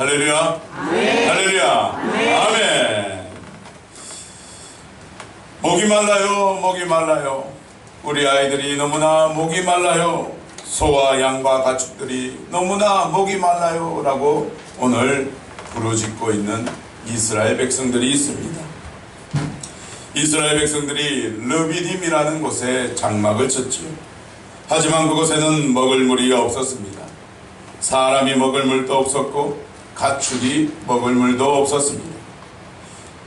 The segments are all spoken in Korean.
할렐루야. 할렐루야. 아멘. 목이 말라요. 목이 말라요. 우리 아이들이 너무나 목이 말라요. 소와 양과 가축들이 너무나 목이 말라요 라고 오늘 부르짖고 있는 이스라엘 백성들이 있습니다. 이스라엘 백성들이 르비딤이라는 곳에 장막을 쳤지요. 하지만 그곳에는 먹을 물이 없었습니다. 사람이 먹을 물도 없었고 가축이 먹을 물도 없었습니다.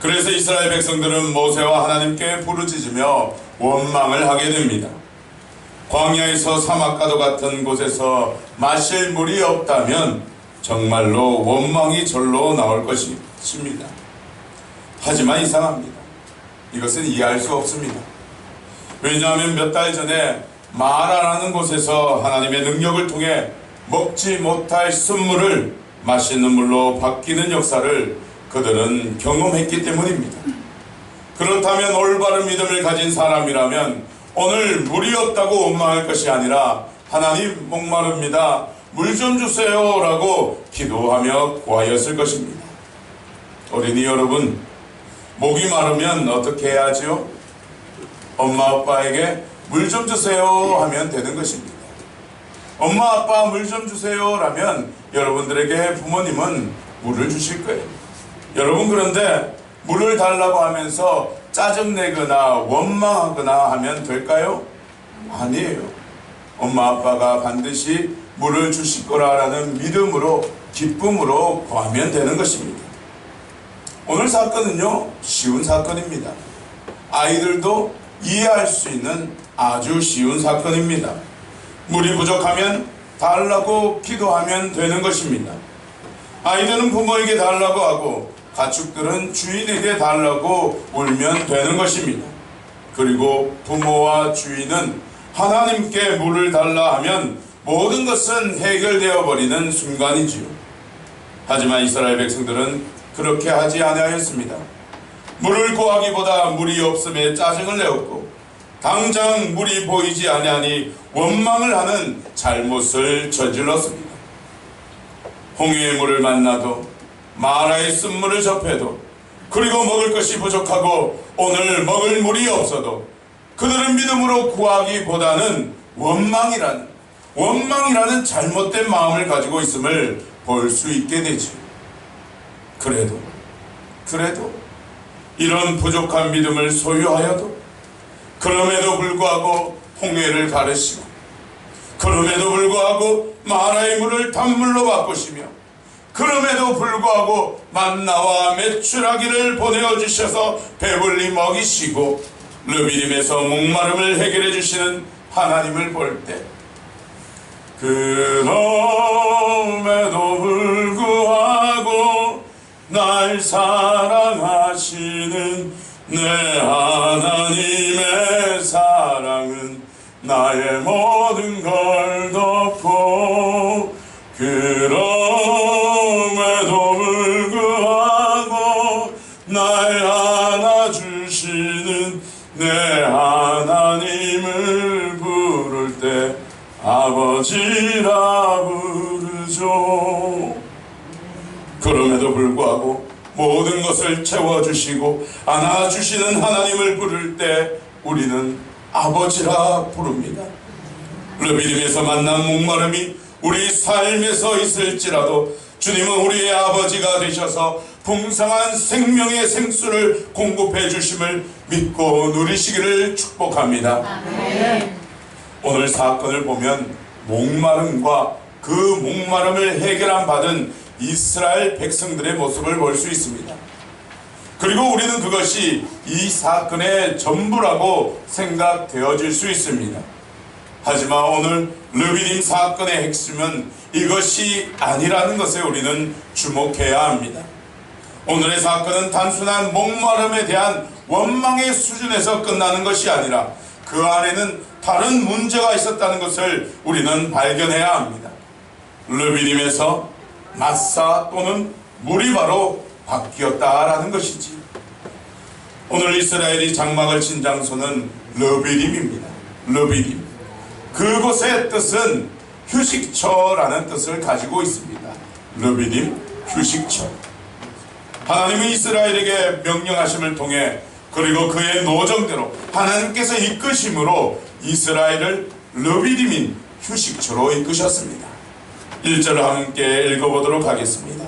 그래서 이스라엘 백성들은 모세와 하나님께 부르짖으며 원망을 하게 됩니다. 광야에서 사막가도 같은 곳에서 마실 물이 없다면 정말로 원망이 절로 나올 것입니다. 하지만 이상합니다. 이것은 이해할 수 없습니다. 왜냐하면 몇 달 전에 마라라는 곳에서 하나님의 능력을 통해 먹지 못할 쓴물을 마시는 물로 바뀌는 역사를 그들은 경험했기 때문입니다. 그렇다면 올바른 믿음을 가진 사람이라면 오늘 물이 없다고 원망할 것이 아니라 하나님 목마릅니다. 물 좀 주세요 라고 기도하며 구하였을 것입니다. 어린이 여러분, 목이 마르면 어떻게 해야죠? 엄마 아빠에게 물 좀 주세요 하면 되는 것입니다. 엄마 아빠 물 좀 주세요 라면 여러분들에게 부모님은 물을 주실 거예요. 여러분, 그런데 물을 달라고 하면서 짜증내거나 원망하거나 하면 될까요? 아니에요. 엄마 아빠가 반드시 물을 주실 거라는 믿음으로 기쁨으로 구하면 되는 것입니다. 오늘 사건은요, 쉬운 사건입니다. 아이들도 이해할 수 있는 아주 쉬운 사건입니다. 물이 부족하면 달라고 기도하면 되는 것입니다. 아이들은 부모에게 달라고 하고 가축들은 주인에게 달라고 울면 되는 것입니다. 그리고 부모와 주인은 하나님께 물을 달라 하면 모든 것은 해결되어 버리는 순간이지요. 하지만 이스라엘 백성들은 그렇게 하지 아니하였습니다. 물을 구하기보다 물이 없음에 짜증을 내었고 당장 물이 보이지 아니하니 원망을 하는 잘못을 저질렀습니다. 홍해의 물을 만나도 마라의 쓴물을 접해도 그리고 먹을 것이 부족하고 오늘 먹을 물이 없어도 그들은 믿음으로 구하기보다는 원망이라는 잘못된 마음을 가지고 있음을 볼 수 있게 되죠. 그래도 이런 부족한 믿음을 소유하여도 그럼에도 불구하고 홍해를 가르시고 그럼에도 불구하고 마라의 물을 단물로 바꾸시며 그럼에도 불구하고 만나와 메추라기를 보내어 주셔서 배불리 먹이시고 르비딤에서 목마름을 해결해 주시는 하나님을 볼 때 그럼에도 불구하고 날 사랑하시는 내 하나님의 사랑은 나의 모든 걸 덮고 그럼에도 불구하고 날 안아주시는 내 하나님을 부를 때 아버지라 부르죠. 그럼에도 불구하고 모든 것을 채워주시고 안아주시는 하나님을 부를 때 우리는 아버지라 부릅니다. 르비딤에서 만난 목마름이 우리 삶에서 있을지라도 주님은 우리의 아버지가 되셔서 풍성한 생명의 생수를 공급해 주심을 믿고 누리시기를 축복합니다. 아멘. 오늘 사건을 보면 목마름과 그 목마름을 해결한 받은 이스라엘 백성들의 모습을 볼 수 있습니다. 그리고 우리는 그것이 이 사건의 전부라고 생각되어질 수 있습니다. 하지만 오늘 르비딤 사건의 핵심은 이것이 아니라는 것에 우리는 주목해야 합니다. 오늘의 사건은 단순한 목마름에 대한 원망의 수준에서 끝나는 것이 아니라 그 안에는 다른 문제가 있었다는 것을 우리는 발견해야 합니다. 르비딤에서 마사 또는 물이 바로 바뀌었다라는 것이지. 오늘 이스라엘이 장막을 친 장소는 르비딤입니다. 르비딤. 그곳의 뜻은 휴식처라는 뜻을 가지고 있습니다. 르비딤, 휴식처. 하나님은 이스라엘에게 명령하심을 통해 그리고 그의 노정대로 하나님께서 이끄심으로 이스라엘을 르비딤인 휴식처로 이끄셨습니다. 1절을 함께 읽어보도록 하겠습니다.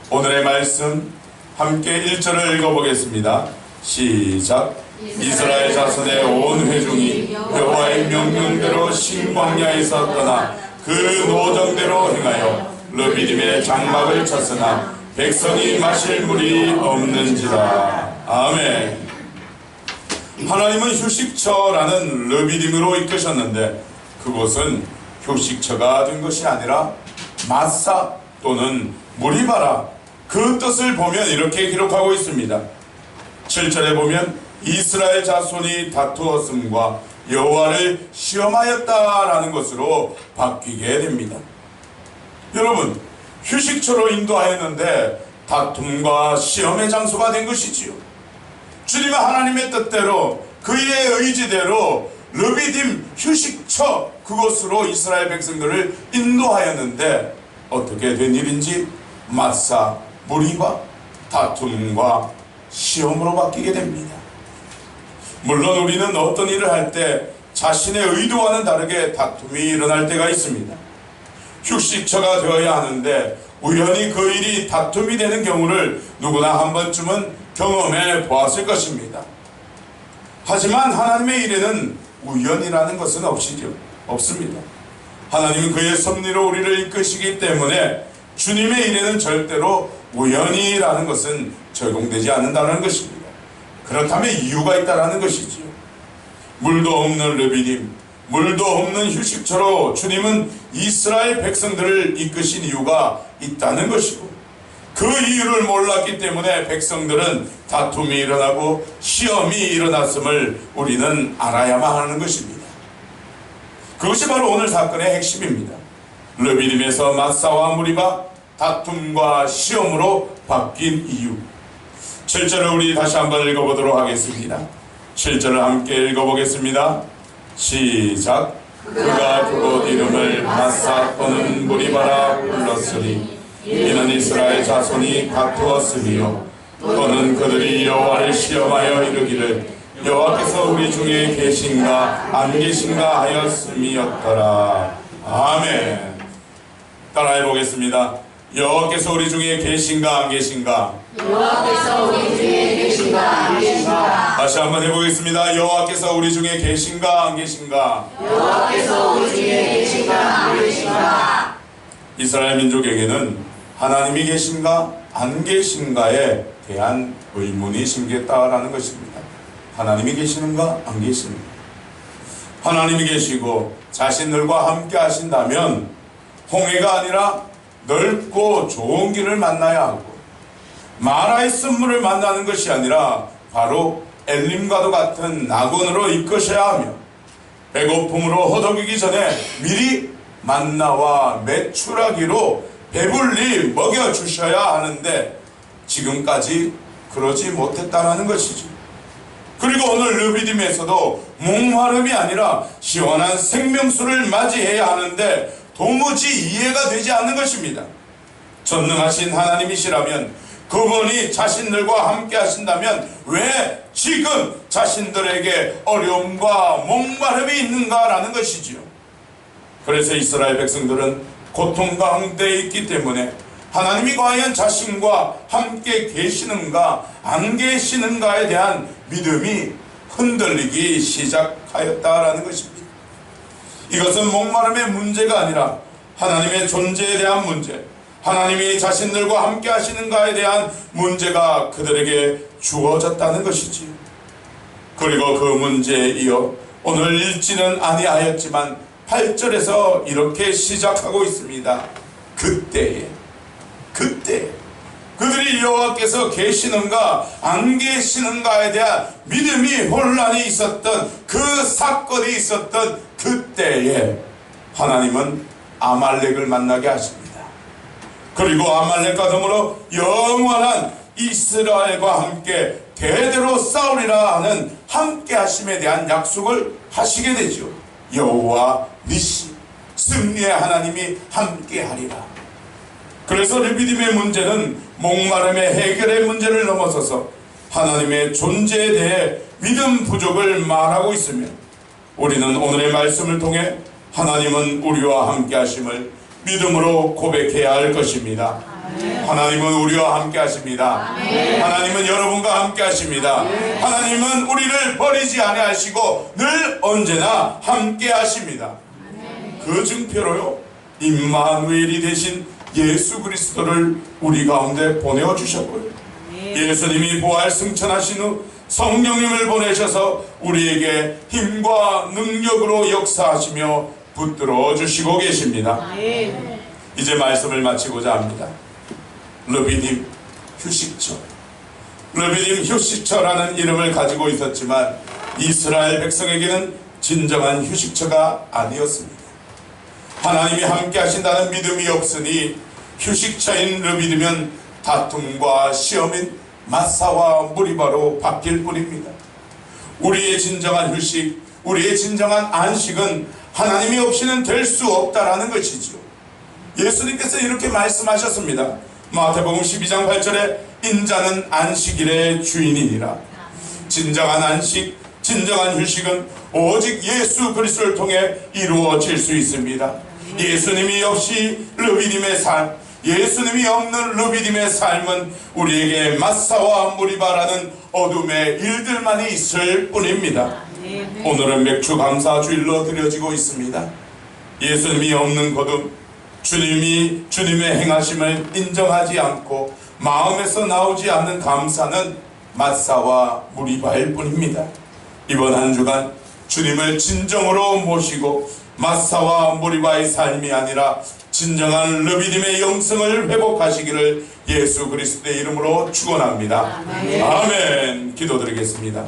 오늘의 말씀 함께 1절을 읽어보겠습니다. 시작. 이스라엘 자손의 온 회중이 여호와의 명령대로 신광야에서 떠나 그 노정대로 행하여 르비딤의 장막을 쳤으나 백성이 마실 물이 없는지라. 아멘. 하나님은 휴식처라는 르비딤으로 이끄셨는데 그곳은 휴식처가 된 것이 아니라 마사 또는 무리바라, 그 뜻을 보면 이렇게 기록하고 있습니다. 7절에 보면 이스라엘 자손이 다투었음과 여호와를 시험하였다라는 것으로 바뀌게 됩니다. 여러분, 휴식처로 인도하였는데 다툼과 시험의 장소가 된 것이지요. 주님은 하나님의 뜻대로 그의 의지대로 르비딤 휴식처 그곳으로 이스라엘 백성들을 인도하였는데 어떻게 된 일인지 마사, 무리바, 다툼과 시험으로 바뀌게 됩니다. 물론 우리는 어떤 일을 할 때 자신의 의도와는 다르게 다툼이 일어날 때가 있습니다. 휴식처가 되어야 하는데 우연히 그 일이 다툼이 되는 경우를 누구나 한 번쯤은 경험해 보았을 것입니다. 하지만 하나님의 일에는 우연이라는 것은 없습니다. 하나님은 그의 섭리로 우리를 이끄시기 때문에 주님의 일에는 절대로 우연이라는 것은 적용되지 않는다는 것입니다. 그렇다면 이유가 있다는 것이지요. 물도 없는 르비딤, 물도 없는 휴식처로 주님은 이스라엘 백성들을 이끄신 이유가 있다는 것이고, 그 이유를 몰랐기 때문에 백성들은 다툼이 일어나고 시험이 일어났음을 우리는 알아야만 하는 것입니다. 그것이 바로 오늘 사건의 핵심입니다. 르비딤에서 마사와 무리바, 다툼과 시험으로 바뀐 이유. 7절을 우리 다시 한번 읽어보도록 하겠습니다. 7절을 함께 읽어보겠습니다. 시작. 그가 그곳 이름을 마사 또는 무리바라 불렀으니 이는 이스라엘 자손이 다투었으며 또는 그들이 여호와를 시험하여 이르기를 여호와께서 우리 중에 계신가 안 계신가 하였음이었더라. 아멘. 따라해 보겠습니다. 여호와께서 우리 중에 계신가 안 계신가? 여호와께서 우리 중에 계신가 안 계신가? 다시 한번 해보겠습니다. 여호와께서 우리 중에 계신가 안 계신가? 여호와께서 우리 중에 계신가 안 계신가? 이스라엘 민족에게는 하나님이 계신가 안 계신가에 대한 의문이 생겼다라는 것입니다. 하나님이 계시는가 안 계시는가? 하나님이 계시고 자신들과 함께 하신다면 홍해가 아니라 넓고 좋은 길을 만나야 하고 마라의 쓴물을 만나는 것이 아니라 바로 엘림과도 같은 낙원으로 이끄셔야 하며 배고픔으로 허덕이기 전에 미리 만나와 메추라기로 배불리 먹여주셔야 하는데 지금까지 그러지 못했다는 것이죠. 그리고 오늘 르비딤에서도 목마름이 아니라 시원한 생명수를 맞이해야 하는데 도무지 이해가 되지 않는 것입니다. 전능하신 하나님이시라면 그분이 자신들과 함께 하신다면 왜 지금 자신들에게 어려움과 목마름이 있는가라는 것이지요. 그래서 이스라엘 백성들은 고통 가운데 있기 때문에 하나님이 과연 자신과 함께 계시는가 안 계시는가에 대한 믿음이 흔들리기 시작하였다라는 것입니다. 이것은 목마름의 문제가 아니라 하나님의 존재에 대한 문제, 하나님이 자신들과 함께 하시는가에 대한 문제가 그들에게 주어졌다는 것이지요. 그리고 그 문제에 이어 오늘 읽지는 아니하였지만 8절에서 이렇게 시작하고 있습니다. 그때 그들이 여호와께서 계시는가 안 계시는가에 대한 믿음이 혼란이 있었던 그 사건이 있었던 그때에 하나님은 아말렉을 만나게 하십니다. 그리고 아말렉과 더불어 영원한 이스라엘과 함께 대대로 싸우리라 하는 함께 하심에 대한 약속을 하시게 되죠. 여호와 니시, 승리의 하나님이 함께 하리라. 그래서 르비딤의 문제는 목마름의 해결의 문제를 넘어서서 하나님의 존재에 대해 믿음 부족을 말하고 있으며, 우리는 오늘의 말씀을 통해 하나님은 우리와 함께 하심을 믿음으로 고백해야 할 것입니다. 하나님은 우리와 함께 하십니다. 하나님은 여러분과 함께 하십니다. 하나님은 우리를 버리지 아니하시고 늘 언제나 함께 하십니다. 그 증표로요, 임마누엘이 되신 예수 그리스도를 우리 가운데 보내어 주셨고요, 예수님이 부활 승천하신 후 성령님을 보내셔서 우리에게 힘과 능력으로 역사하시며 붙들어 주시고 계십니다. 이제 말씀을 마치고자 합니다. 르비딤 휴식처. 르비딤 휴식처라는 이름을 가지고 있었지만 이스라엘 백성에게는 진정한 휴식처가 아니었습니다. 하나님이 함께 하신다는 믿음이 없으니 휴식처인 르비딤은 다툼과 시험인 마사와 무리바로 바뀔 뿐입니다. 우리의 진정한 휴식, 우리의 진정한 안식은 하나님이 없이는 될 수 없다라는 것이지요. 예수님께서 이렇게 말씀하셨습니다. 마태복음 12장 8절에 인자는 안식일의 주인이니라. 진정한 안식, 진정한 휴식은 오직 예수 그리스도를 통해 이루어질 수 있습니다. 예수님이 없이 르비딤의 삶, 예수님이 없는 르비딤의 삶은 우리에게 마사와 무리바라는 어둠의 일들만이 있을 뿐입니다. 오늘은 맥주 감사 주일로 드려지고 있습니다. 예수님이 없는 거듭, 주님의 행하심을 인정하지 않고 마음에서 나오지 않는 감사는 마사와 무리바일 뿐입니다. 이번 한 주간 주님을 진정으로 모시고 마사와 무리바의 삶이 아니라 진정한 르비딤의 영성을 회복하시기를 예수 그리스도의 이름으로 축원합니다. 아멘. 기도드리겠습니다.